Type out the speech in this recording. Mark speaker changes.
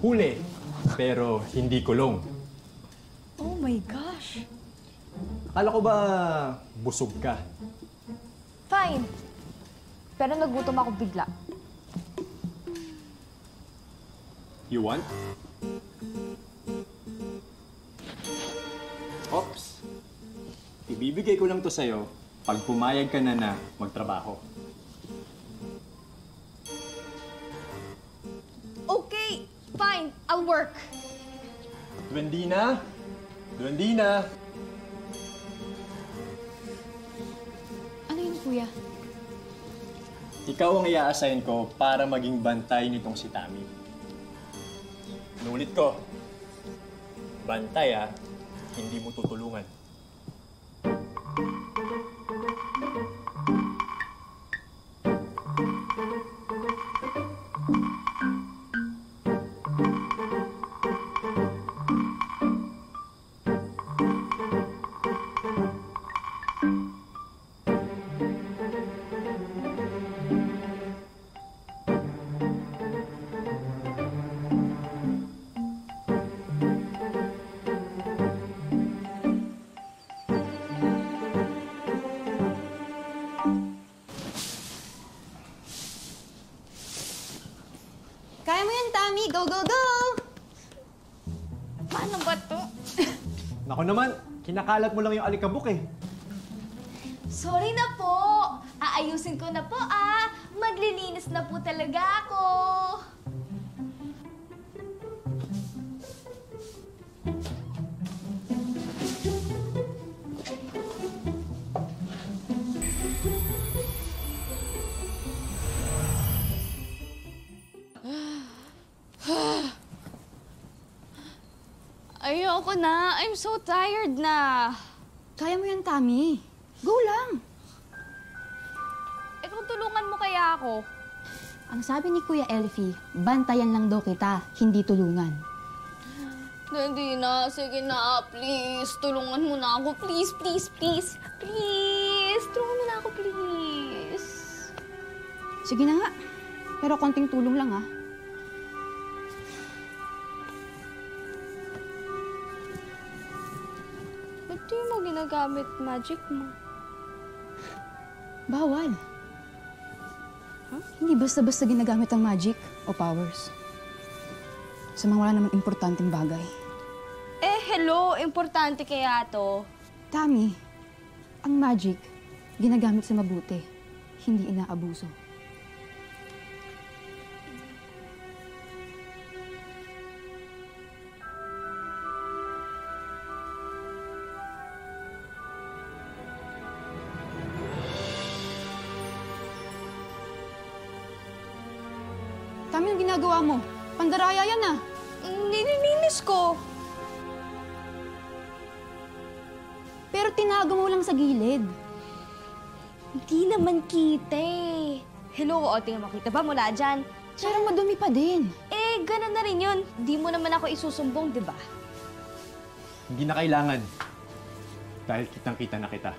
Speaker 1: Huli, pero hindi kulong.
Speaker 2: Oh my gosh.
Speaker 1: Akala ko ba busog ka?
Speaker 2: Fine. Pero nagutom ako bigla.
Speaker 1: You want? Oops. Ibibigay ko lang to sa'yo pag pumayag ka na magtrabaho.
Speaker 2: Okay, fine. I'll work.
Speaker 1: Duendina! Duendina!
Speaker 2: Ano yun, kuya?
Speaker 1: Ikaw ang i-assign ko para maging bantay nitong si Tami. Nulit ko. Bantay hindi mo tutulungan.
Speaker 2: Kaya mo yan, Tami. Go, go, go! Paano ba to?
Speaker 1: Naku naman, kinakalat mo lang yung alikabok eh.
Speaker 2: Sorry na po. Aayusin ko na po, Maglilinis na po talaga ako. Ayoko na. I'm so tired na.
Speaker 3: Kaya mo yan, Tami. Go lang.
Speaker 2: Kung tulungan mo kaya ako?
Speaker 3: Ang sabi ni Kuya Elfie, bantayan lang daw kita, hindi tulungan.
Speaker 2: Hindi na. Sige na, please. Tulungan mo na ako. Please, please, please. Please. Tulungan mo na ako, please.
Speaker 3: Sige na nga. Pero konting tulong lang,
Speaker 2: Ba't di mo ginagamit magic mo?
Speaker 3: Bawal. Hindi basta-basta ginagamit ang magic o powers. Sa mga wala namang importanteng bagay.
Speaker 2: Hello. Importante kaya to.
Speaker 3: Tami, ang magic, ginagamit sa mabuti, hindi inaabuso. Tami, ang ginagawa mo. Pandaraya yan,
Speaker 2: Nililinis ko.
Speaker 3: Pero tinago mo lang sa gilid.
Speaker 2: Hindi naman kita eh. Hello, tingnan mo. Kita ba mula dyan?
Speaker 3: Pero madumi pa din.
Speaker 2: Ganun na rin yun. Di mo naman ako isusumbong, di ba?
Speaker 1: Hindi na kailangan. Dahil kitang-kita na kita.